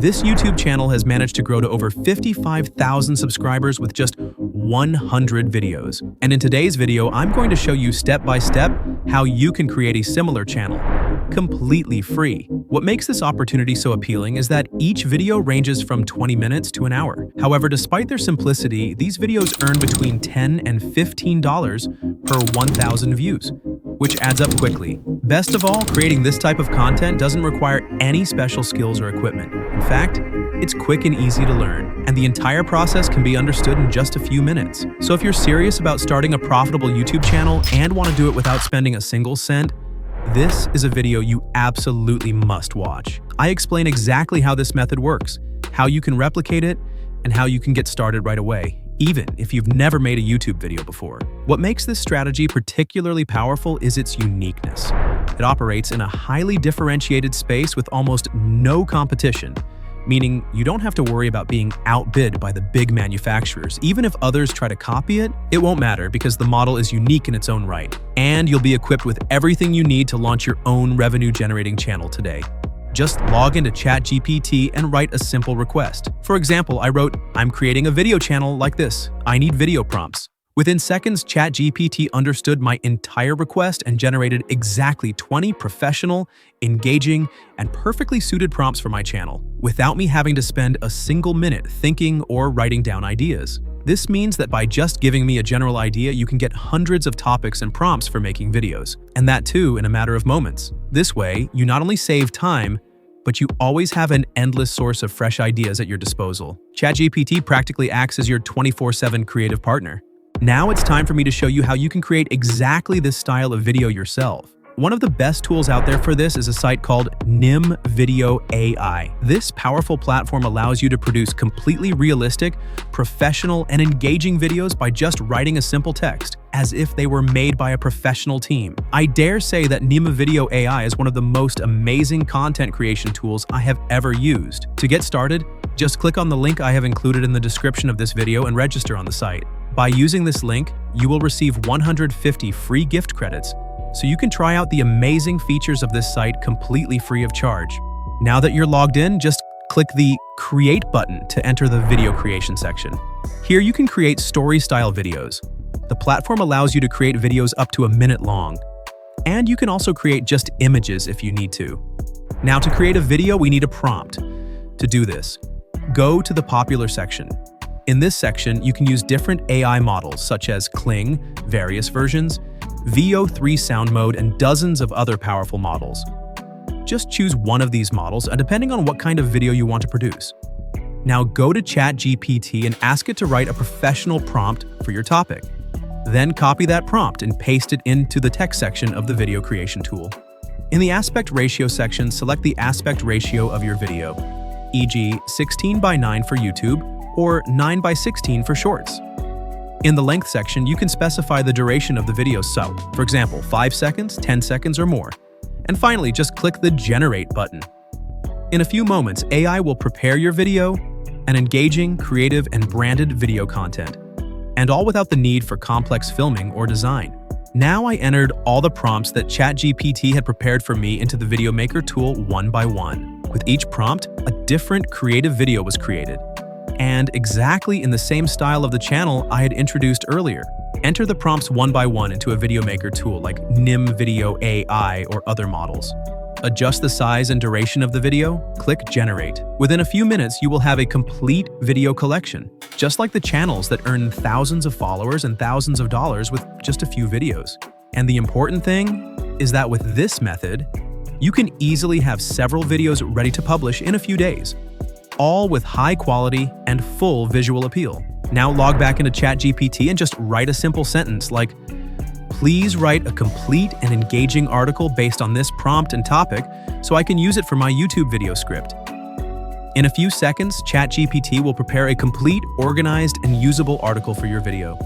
This YouTube channel has managed to grow to over 55,000 subscribers with just 100 videos. And in today's video, I'm going to show you step by step how you can create a similar channel, completely free. What makes this opportunity so appealing is that each video ranges from 20 minutes to an hour. However, despite their simplicity, these videos earn between $10 and $15 per 1,000 views, which adds up quickly. Best of all, creating this type of content doesn't require any special skills or equipment. In fact, it's quick and easy to learn, and the entire process can be understood in just a few minutes. So if you're serious about starting a profitable YouTube channel and want to do it without spending a single cent, this is a video you absolutely must watch. I explain exactly how this method works, how you can replicate it, and how you can get started right away, even if you've never made a YouTube video before. What makes this strategy particularly powerful is its uniqueness. It operates in a highly differentiated space with almost no competition, meaning you don't have to worry about being outbid by the big manufacturers. Even if others try to copy it, it won't matter because the model is unique in its own right, and you'll be equipped with everything you need to launch your own revenue-generating channel today. Just log into ChatGPT and write a simple request. For example, I wrote, "I'm creating a video channel like this. I need video prompts." Within seconds, ChatGPT understood my entire request and generated exactly 20 professional, engaging, and perfectly suited prompts for my channel, without me having to spend a single minute thinking or writing down ideas. This means that by just giving me a general idea, you can get hundreds of topics and prompts for making videos, and that too in a matter of moments. This way, you not only save time, but you always have an endless source of fresh ideas at your disposal. ChatGPT practically acts as your 24/7 creative partner. Now it's time for me to show you how you can create exactly this style of video yourself. One of the best tools out there for this is a site called Nim Video AI. This powerful platform allows you to produce completely realistic, professional, and engaging videos by just writing a simple text, as if they were made by a professional team. I dare say that Nim Video AI is one of the most amazing content creation tools I have ever used. To get started, just click on the link I have included in the description of this video and register on the site. By using this link, you will receive 150 free gift credits, so you can try out the amazing features of this site completely free of charge. Now that you're logged in, just click the Create button to enter the video creation section. Here you can create story-style videos. The platform allows you to create videos up to a minute long, and you can also create just images if you need to. Now to create a video, we need a prompt. To do this, go to the Popular section. In this section, you can use different AI models such as Kling, various versions, VO3 sound mode, and dozens of other powerful models. Just choose one of these models, and depending on what kind of video you want to produce. Now go to ChatGPT and ask it to write a professional prompt for your topic. Then copy that prompt and paste it into the text section of the video creation tool. In the aspect ratio section, select the aspect ratio of your video, e.g. 16:9 for YouTube, or 9:16 for Shorts. In the length section, you can specify the duration of the video, so, for example, 5 seconds, 10 seconds, or more. And finally, just click the Generate button. In a few moments, AI will prepare your video, an engaging, creative, and branded video content, and all without the need for complex filming or design. Now I entered all the prompts that ChatGPT had prepared for me into the Video Maker tool one by one. With each prompt, a different creative video was created, and exactly in the same style of the channel I had introduced earlier. Enter the prompts one by one into a Video Maker tool like Nim Video AI or other models. Adjust the size and duration of the video, click Generate. Within a few minutes, you will have a complete video collection, just like the channels that earn thousands of followers and thousands of dollars with just a few videos. And the important thing is that with this method, you can easily have several videos ready to publish in a few days, all with high quality and full visual appeal. Now log back into ChatGPT and just write a simple sentence like, "Please write a complete and engaging article based on this prompt and topic so I can use it for my YouTube video script." In a few seconds, ChatGPT will prepare a complete, organized, and usable article for your video.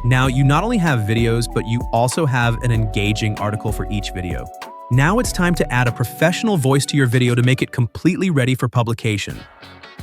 Now you not only have videos, but you also have an engaging article for each video. Now it's time to add a professional voice to your video to make it completely ready for publication.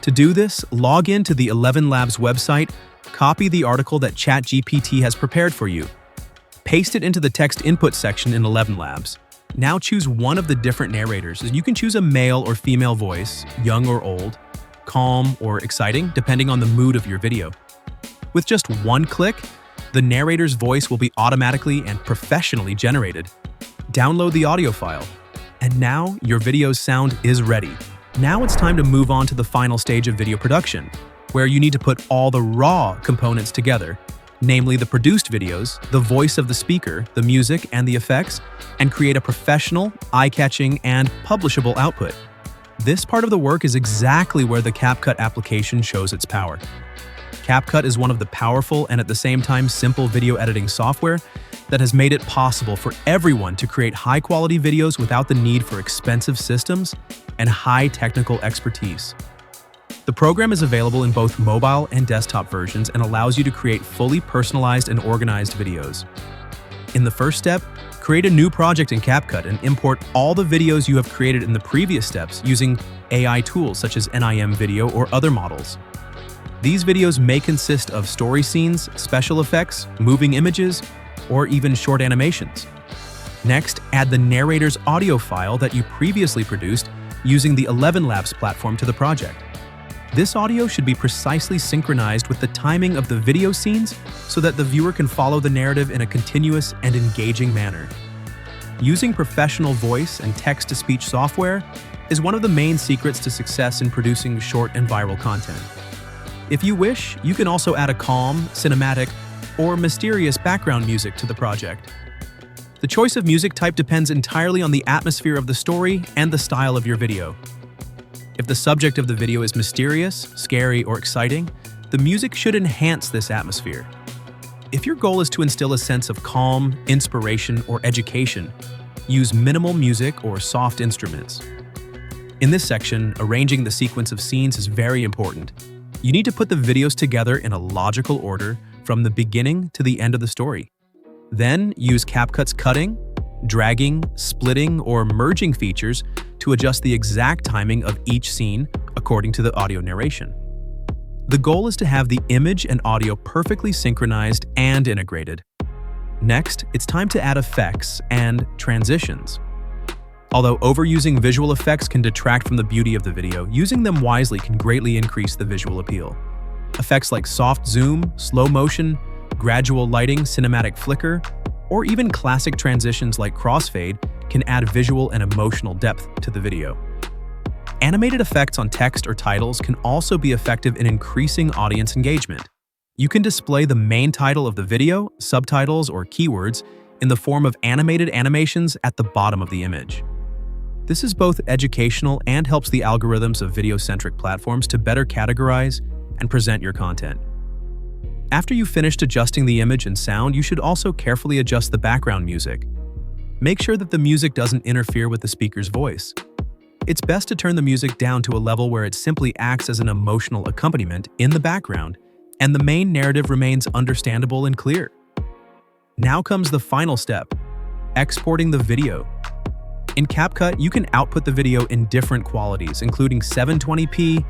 To do this, log in to the 11 Labs website, copy the article that ChatGPT has prepared for you, paste it into the text input section in 11 Labs, Now choose one of the different narrators. You can choose a male or female voice, young or old, calm or exciting, depending on the mood of your video. With just one click, the narrator's voice will be automatically and professionally generated. Download the audio file, and now your video's sound is ready. Now it's time to move on to the final stage of video production, where you need to put all the raw components together, namely the produced videos, the voice of the speaker, the music, and the effects, and create a professional, eye-catching, and publishable output. This part of the work is exactly where the CapCut application shows its power. CapCut is one of the powerful and at the same time simple video editing software that has made it possible for everyone to create high-quality videos without the need for expensive systems and high technical expertise. The program is available in both mobile and desktop versions and allows you to create fully personalized and organized videos. In the first step, create a new project in CapCut and import all the videos you have created in the previous steps using AI tools such as NIM Video or other models. These videos may consist of story scenes, special effects, moving images, or even short animations. Next, add the narrator's audio file that you previously produced using the 11 Labs platform to the project. This audio should be precisely synchronized with the timing of the video scenes so that the viewer can follow the narrative in a continuous and engaging manner. Using professional voice and text-to-speech software is one of the main secrets to success in producing short and viral content. If you wish, you can also add a calm, cinematic, or mysterious background music to the project. The choice of music type depends entirely on the atmosphere of the story and the style of your video. If the subject of the video is mysterious, scary, or exciting, the music should enhance this atmosphere. If your goal is to instill a sense of calm, inspiration, or education, use minimal music or soft instruments. In this section, arranging the sequence of scenes is very important. You need to put the videos together in a logical order from the beginning to the end of the story. Then use CapCut's cutting, dragging, splitting, or merging features to adjust the exact timing of each scene according to the audio narration. The goal is to have the image and audio perfectly synchronized and integrated. Next, it's time to add effects and transitions. Although overusing visual effects can detract from the beauty of the video, using them wisely can greatly increase the visual appeal. Effects like soft zoom, slow motion, gradual lighting, cinematic flicker, or even classic transitions like crossfade can add visual and emotional depth to the video. Animated effects on text or titles can also be effective in increasing audience engagement. You can display the main title of the video, subtitles, or keywords in the form of animated animations at the bottom of the image. This is both educational and helps the algorithms of video-centric platforms to better categorize and present your content. After you've finished adjusting the image and sound, you should also carefully adjust the background music. Make sure that the music doesn't interfere with the speaker's voice. It's best to turn the music down to a level where it simply acts as an emotional accompaniment in the background, and the main narrative remains understandable and clear. Now comes the final step, exporting the video. In CapCut, you can output the video in different qualities, including 720p,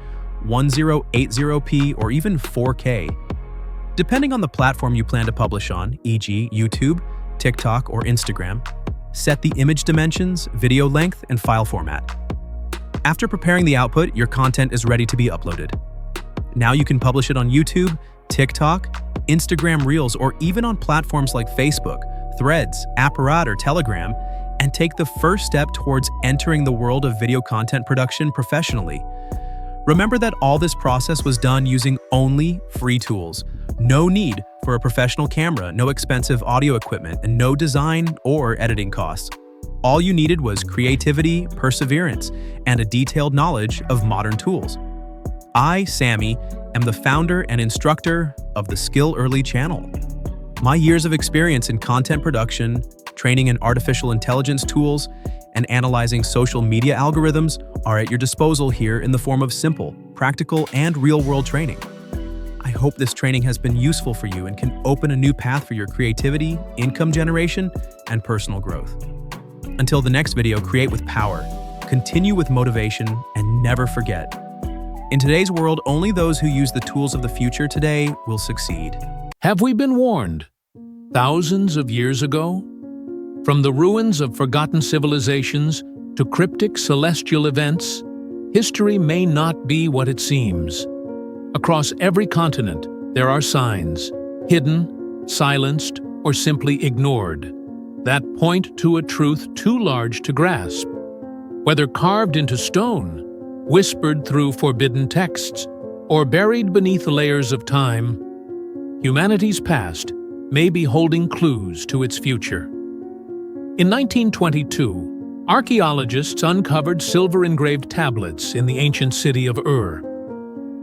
1080p, or even 4K. Depending on the platform you plan to publish on, e.g. YouTube, TikTok, or Instagram, set the image dimensions, video length, and file format. After preparing the output, your content is ready to be uploaded. Now you can publish it on YouTube, TikTok, Instagram Reels, or even on platforms like Facebook, Threads, Apparat, or Telegram, and take the first step towards entering the world of video content production professionally. Remember that all this process was done using only free tools. No need for a professional camera, no expensive audio equipment, and no design or editing costs. All you needed was creativity, perseverance, and a detailed knowledge of modern tools. I, Sammy, am the founder and instructor of the SkillEarly channel. My years of experience in content production, training in artificial intelligence tools, and analyzing social media algorithms are at your disposal here in the form of simple, practical, and real-world training. I hope this training has been useful for you and can open a new path for your creativity, income generation, and personal growth. Until the next video, create with power, continue with motivation, and never forget. In today's world, only those who use the tools of the future today will succeed. Have we been warned? Thousands of years ago? From the ruins of forgotten civilizations to cryptic celestial events, history may not be what it seems. Across every continent, there are signs, hidden, silenced, or simply ignored, that point to a truth too large to grasp. Whether carved into stone, whispered through forbidden texts, or buried beneath layers of time, humanity's past may be holding clues to its future. In 1922, archaeologists uncovered silver-engraved tablets in the ancient city of Ur.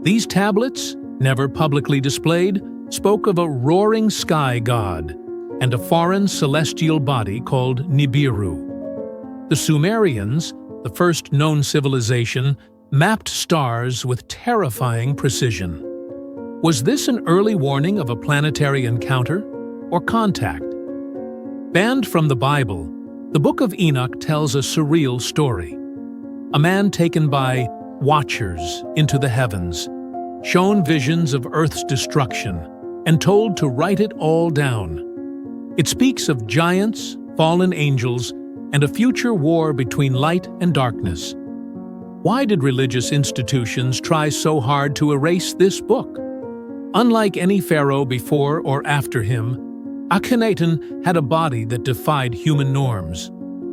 These tablets, never publicly displayed, spoke of a roaring sky god and a foreign celestial body called Nibiru. The Sumerians, the first known civilization, mapped stars with terrifying precision. Was this an early warning of a planetary encounter or contact? Banned from the Bible, the Book of Enoch tells a surreal story. A man taken by watchers into the heavens, shown visions of Earth's destruction, and told to write it all down. It speaks of giants, fallen angels, and a future war between light and darkness. Why did religious institutions try so hard to erase this book? Unlike any pharaoh before or after him, Akhenaten had a body that defied human norms.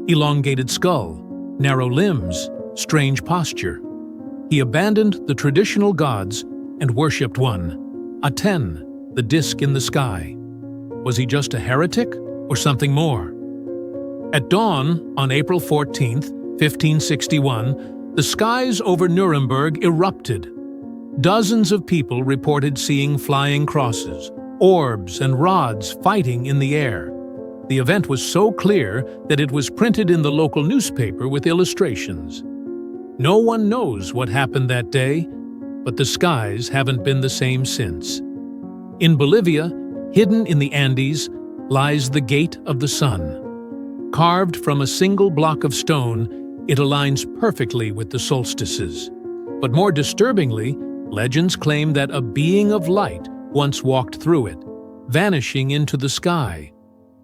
Elongated skull, narrow limbs, strange posture. He abandoned the traditional gods and worshipped one, Aten, the disk in the sky. Was he just a heretic or something more? At dawn, on April 14, 1561, the skies over Nuremberg erupted. Dozens of people reported seeing flying crosses, orbs, and rods fighting in the air. The event was so clear that it was printed in the local newspaper with illustrations. No one knows what happened that day, but the skies haven't been the same since. In Bolivia, hidden in the Andes, lies the Gate of the Sun. Carved from a single block of stone, it aligns perfectly with the solstices. But more disturbingly, legends claim that a being of light once walked through it, vanishing into the sky.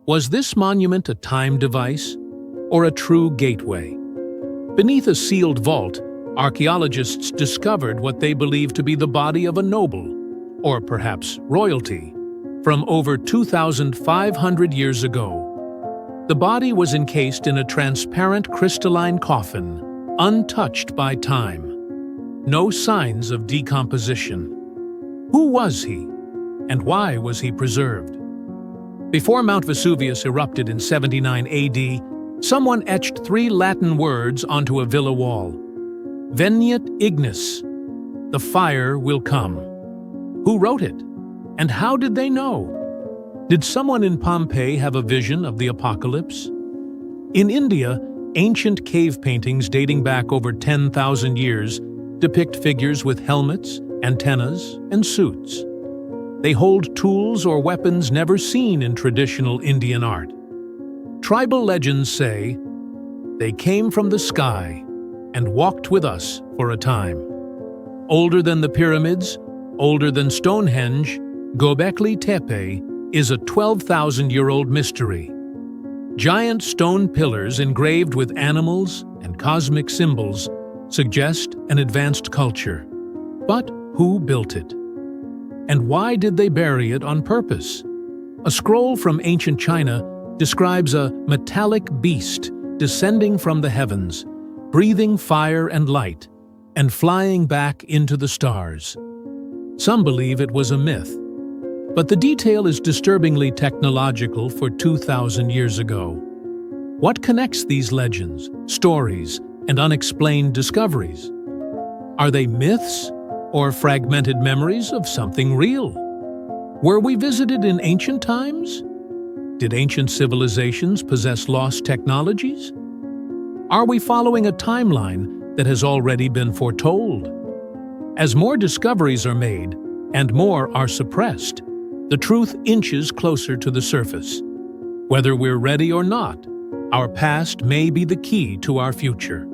Was this monument a time device or a true gateway? Beneath a sealed vault, archaeologists discovered what they believe to be the body of a noble, or perhaps royalty, from over 2,500 years ago. The body was encased in a transparent crystalline coffin, untouched by time. No signs of decomposition. Who was he, and why was he preserved? Before Mount Vesuvius erupted in 79 AD, someone etched 3 Latin words onto a villa wall. Veniet ignis, the fire will come. Who wrote it? And how did they know? Did someone in Pompeii have a vision of the apocalypse? In India, ancient cave paintings dating back over 10,000 years depict figures with helmets, antennas, and suits. They hold tools or weapons never seen in traditional Indian art. Tribal legends say, "They came from the sky and walked with us for a time." Older than the pyramids, older than Stonehenge, Göbekli Tepe is a 12,000-year-old mystery. Giant stone pillars engraved with animals and cosmic symbols suggest an advanced culture. But who built it? And why did they bury it on purpose? A scroll from ancient China describes a metallic beast descending from the heavens, breathing fire and light, and flying back into the stars. Some believe it was a myth, but the detail is disturbingly technological for 2,000 years ago. What connects these legends, stories, and unexplained discoveries? Are they myths or fragmented memories of something real? Were we visited in ancient times? Did ancient civilizations possess lost technologies? Are we following a timeline that has already been foretold? As more discoveries are made and more are suppressed, the truth inches closer to the surface. Whether we're ready or not, our past may be the key to our future.